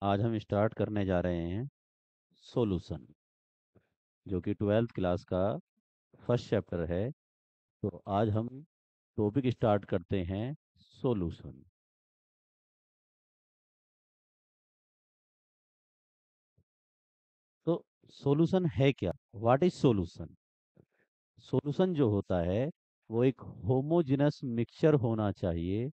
आज हम स्टार्ट करने जा रहे हैं सॉल्यूशन, जो कि 12th क्लास का फर्स्ट चैप्टर है। तो आज हम टॉपिक स्टार्ट करते हैं सॉल्यूशन। तो सॉल्यूशन है क्या? What is solution? सॉल्यूशन जो होता है वो एक होमोजेनस मिक्सचर होना चाहिए।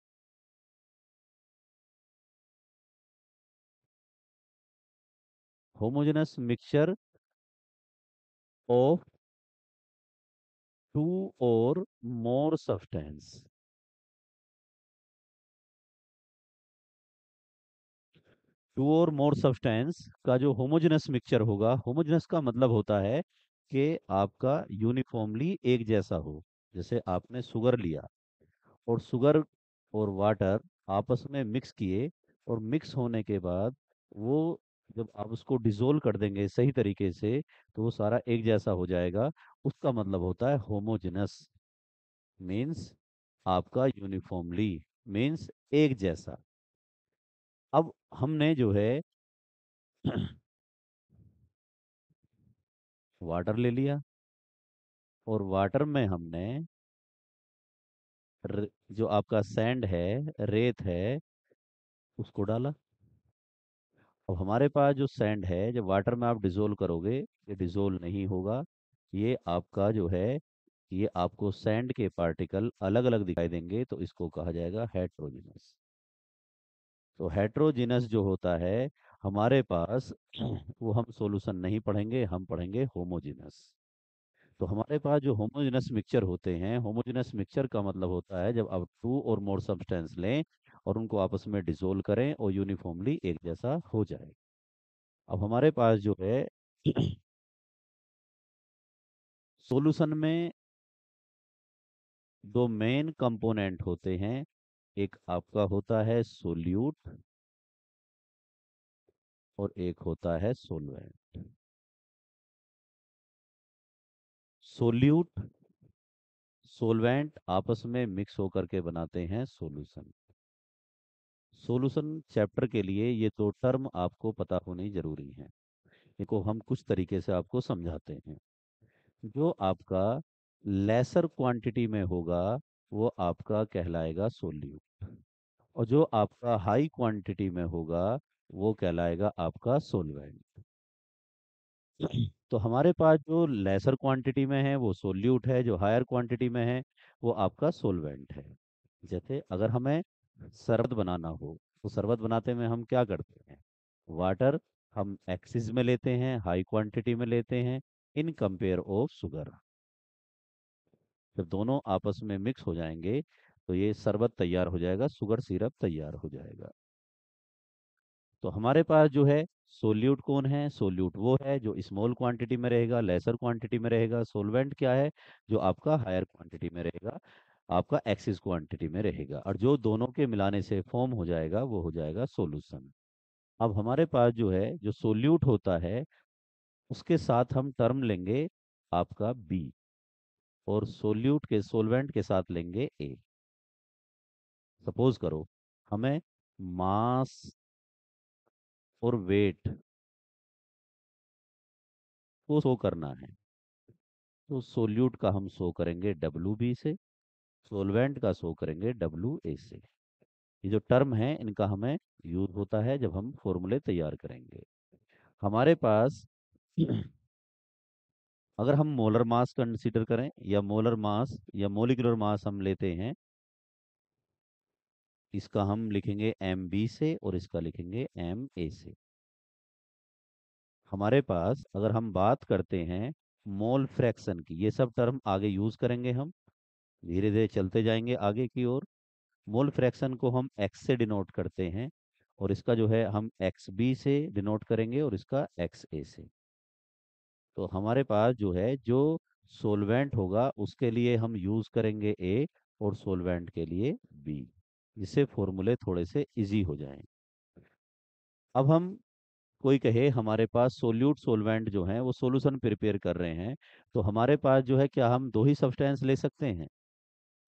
होमोजेनस मिक्सचर ऑफ टू और मोर सब्सटेंस। टू और मोर सब्सटेंस का जो होमोजेनस मिक्सचर होगा, होमोजेनस का मतलब होता है कि आपका यूनिफॉर्मली एक जैसा हो। जैसे आपने शुगर लिया और शुगर और वाटर आपस में मिक्स किए, और मिक्स होने के बाद वो जब आप उसको डिसोल्व कर देंगे सही तरीके से, तो वो सारा एक जैसा हो जाएगा। उसका मतलब होता है होमोजेनस। मीन्स आपका यूनिफॉर्मली, मीन्स एक जैसा। अब हमने जो है वाटर ले लिया, और वाटर में हमने जो आपका सैंड है, रेत है, उसको डाला। अब हमारे पास जो सैंड है, जब वाटर में आप डिजोल्व करोगे, ये डिजोल्व नहीं होगा। ये आपका जो है, ये आपको सैंड के पार्टिकल अलग अलग दिखाई देंगे, तो इसको कहा जाएगा हेट्रोजीनस। तो हेट्रोजीनस जो होता है हमारे पास वो हम सॉल्यूशन नहीं पढ़ेंगे, हम पढ़ेंगे होमोजीनस। तो हमारे पास जो होमोजेनस मिक्सचर होते हैं, होमोजेनस मिक्सचर का मतलब होता है जब आप टू और मोर सब्सटेंस लें और उनको आपस में डिसोल्व करें और यूनिफॉर्मली एक जैसा हो जाए। अब हमारे पास जो है सॉल्यूशन में दो मेन कंपोनेंट होते हैं। एक आपका होता है सोल्यूट, और एक होता है सोलवेंट। सोल्यूट, सोलवेंट आपस में मिक्स होकर के बनाते हैं सॉल्यूशन। सॉल्यूशन चैप्टर के लिए ये दो टर्म आपको पता होनी जरूरी है। इनको हम कुछ तरीके से आपको समझाते हैं। जो आपका लेसर क्वांटिटी में होगा, वो आपका कहलाएगा सोल्यूट, और जो आपका हाई क्वांटिटी में होगा, वो कहलाएगा आपका सोलवेंट। तो हमारे पास जो लेसर क्वांटिटी में है वो सोल्यूट है, जो हायर क्वांटिटी में है वो आपका सोलवेंट है। जैसे अगर हमें शरबत बनाना हो, तो शरबत बनाते में हम क्या करते हैं? वाटर हम एक्सिस में लेते हैं, हाई क्वांटिटी में लेते हैं, इन कंपेयर ऑफ शुगर। जब दोनों आपस में मिक्स हो जाएंगे, तो ये शरबत तैयार हो जाएगा, शुगर सिरप तैयार हो जाएगा। तो हमारे पास जो है सोल्यूट कौन है? सोल्यूट वो है जो स्मॉल क्वांटिटी में रहेगा, लेसर क्वांटिटी में रहेगा। सोलवेंट क्या है? जो आपका हायर क्वांटिटी में रहेगा, आपका एक्सिस क्वांटिटी में रहेगा, और जो दोनों के मिलाने से फॉर्म हो जाएगा वो हो जाएगा सॉल्यूशन। अब हमारे पास जो है, जो सोल्यूट होता है, उसके साथ हम टर्म लेंगे आपका बी, और सोल्यूट के सोलवेंट के साथ लेंगे ए। सपोज करो हमें मास और वेट को शो करना है, तो सोल्यूट का हम शो करेंगे डब्ल्यू बी से, सोलवेंट का शो करेंगे डब्ल्यू ए से। ये जो टर्म है इनका हमें यूज होता है जब हम फॉर्मूले तैयार करेंगे। हमारे पास अगर हम मोलर मास कंसीडर करें, या मोलर मास या मोलिकुलर मास हम लेते हैं, इसका हम लिखेंगे एम बी से और इसका लिखेंगे एम ए से। हमारे पास अगर हम बात करते हैं मोल फ्रैक्शन की, ये सब टर्म आगे यूज करेंगे हम, धीरे धीरे चलते जाएंगे आगे की ओर। मोल फ्रैक्शन को हम एक्स से डिनोट करते हैं, और इसका जो है हम एक्स बी से डिनोट करेंगे, और इसका एक्स ए से। तो हमारे पास जो है, जो सोलवेंट होगा उसके लिए हम यूज करेंगे ए, और सोलवेंट के लिए बी, जिससे फॉर्मूले थोड़े से इजी हो जाएं। अब हम, कोई कहे हमारे पास सोल्यूट सोलवेंट जो है वो सॉल्यूशन प्रिपेयर कर रहे हैं, तो हमारे पास जो है, क्या हम दो ही सब्सटेंस ले सकते हैं?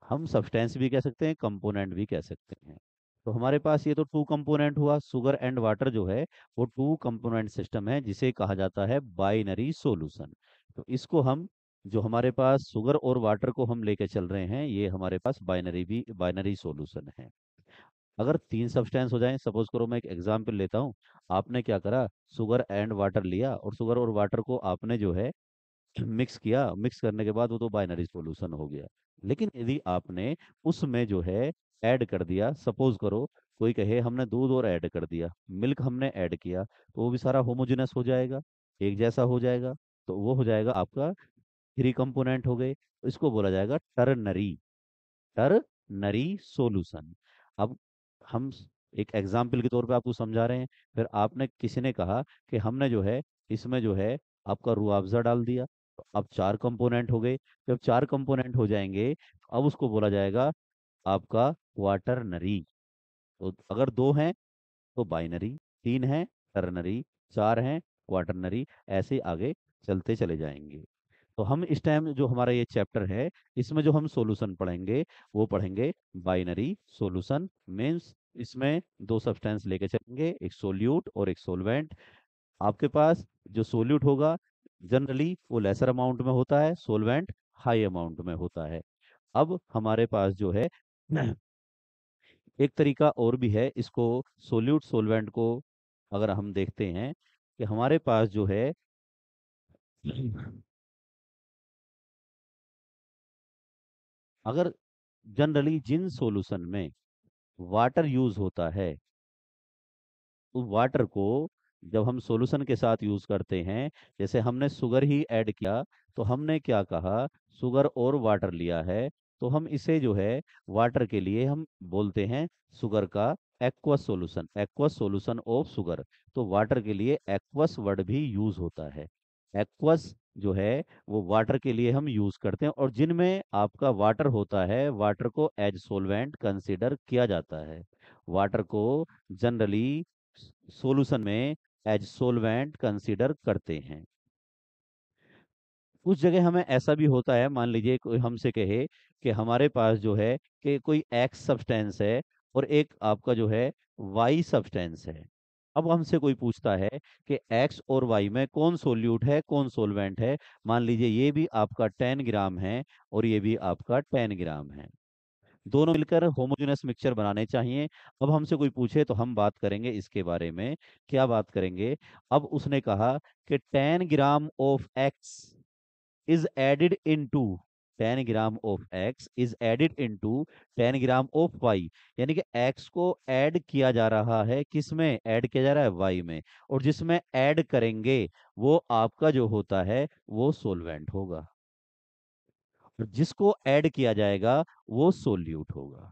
हम सब्सटेंस भी कह सकते हैं, कंपोनेंट भी कह सकते हैं। तो हमारे पास ये तो टू कंपोनेंट हुआ, शुगर एंड वाटर जो है वो टू कंपोनेंट सिस्टम है जिसे कहा जाता है बाइनरी सॉल्यूशन। तो इसको हम, जो हमारे पास शुगर और वाटर को हम लेके चल रहे हैं, ये हमारे पास बाइनरी सॉल्यूशन है। अगर तीन सब्सटेंस हो जाएं, सपोज करो मैं एक एग्जांपल लेता हूँ। आपने क्या करा, शुगर एंड वाटर लिया और शुगर और वाटर को आपने जो है मिक्स किया, मिक्स करने के बाद वो तो बाइनरी सॉल्यूशन हो गया। लेकिन यदि आपने उसमें जो है ऐड कर दिया, सपोज करो कोई कहे हमने दूध और ऐड कर दिया, मिल्क हमने ऐड किया, तो वो भी सारा होमोजेनस हो जाएगा, एक जैसा हो जाएगा। तो वो हो जाएगा आपका थ्री कंपोनेंट हो गए, तो इसको बोला जाएगा टर्नरी सॉल्यूशन। अब हम एक एग्जाम्पल के तौर पे आपको समझा रहे हैं। फिर आपने, किसी ने कहा कि हमने जो है इसमें जो है आपका रूअफ़ज़ा डाल दिया, तो अब चार कंपोनेंट हो गए। जब चार कंपोनेंट हो जाएंगे तो अब उसको बोला जाएगा आपका क्वाटरनरी। तो अगर दो हैं तो बाइनरी, तीन हैं टर्नरी, चार हैं क्वाटरनरी, ऐसे आगे चलते चले जाएंगे। तो हम इस टाइम जो हमारा ये चैप्टर है, इसमें जो हम सॉल्यूशन पढ़ेंगे वो पढ़ेंगे बाइनरी सॉल्यूशन। मीन्स इसमें दो सब्सटेंस लेके चलेंगे, एक सोल्यूट और एक सोलवेंट। आपके पास जो सोल्यूट होगा जनरली वो लेसर अमाउंट में होता है, सोलवेंट हाई अमाउंट में होता है। अब हमारे पास जो है एक तरीका और भी है इसको, सोल्यूट सोलवेंट को अगर हम देखते हैं कि हमारे पास जो है अगर जनरली जिन सॉल्यूशन में वाटर यूज होता है, उस वाटर को जब हम सॉल्यूशन के साथ यूज करते हैं, जैसे हमने शुगर ही ऐड किया, तो हमने क्या कहा, शुगर और वाटर लिया है, तो हम इसे जो है वाटर के लिए हम बोलते हैं शुगर का एक्वस सॉल्यूशन ऑफ शुगर। तो वाटर के लिए एक्वस वर्ड भी यूज होता है। एक्वस जो है वो वाटर के लिए हम यूज करते हैं, और जिनमें आपका वाटर होता है, वाटर को एज सोलवेंट कंसीडर किया जाता है। वाटर को जनरली सॉल्यूशन में एज सोलवेंट कंसीडर करते हैं। कुछ जगह हमें ऐसा भी होता है, मान लीजिए कोई हमसे कहे कि हमारे पास जो है कि कोई एक्स सब्सटेंस है और एक आपका जो है वाई सब्सटेंस है। अब हमसे कोई पूछता है कि एक्स और वाई में कौन सोल्यूट है कौन सोलवेंट है। मान लीजिए ये भी आपका 10 ग्राम है और ये भी आपका 10 ग्राम है, दोनों मिलकर होमोजेनस मिक्सचर बनाने चाहिए। अब हमसे कोई पूछे तो हम बात करेंगे इसके बारे में। क्या बात करेंगे? अब उसने कहा कि 10 gram of x is added into 10 gram of x is added into 10 gram of y। यानी कि x को ऐड किया जा रहा है, किस में ऐड किया जा रहा है? y में। और जिसमें ऐड करेंगे वो आपका जो होता है वो सोलवेंट होगा, और जिसको ऐड किया जाएगा वो सोल्यूट होगा।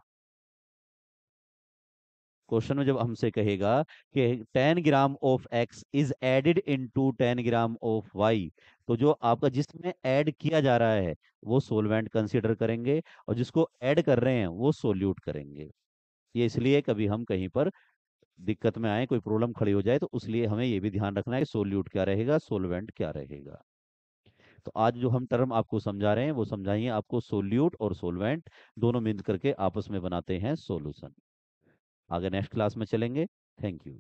क्वेश्चन में जब हमसे कहेगा कि 10 gram of X is added into 10 gram of Y, तो जो आपका जिसमें ऐड किया जा रहा है वो सोलवेंट कंसीडर करेंगे, और जिसको ऐड कर रहे हैं वो सोल्यूट करेंगे। ये इसलिए कभी हम कहीं पर दिक्कत में आए, कोई प्रॉब्लम खड़ी हो जाए, तो उसलिए हमें ये भी ध्यान रखना है कि सोल्यूट क्या रहेगा, सोलवेंट क्या रहेगा। तो आज जो हम टर्म आपको समझा रहे हैं वो समझाइए आपको, सोल्यूट और सोलवेंट दोनों मिल करके आपस में बनाते हैं सोल्यूशन। आगे नेक्स्ट क्लास में चलेंगे। Thank you.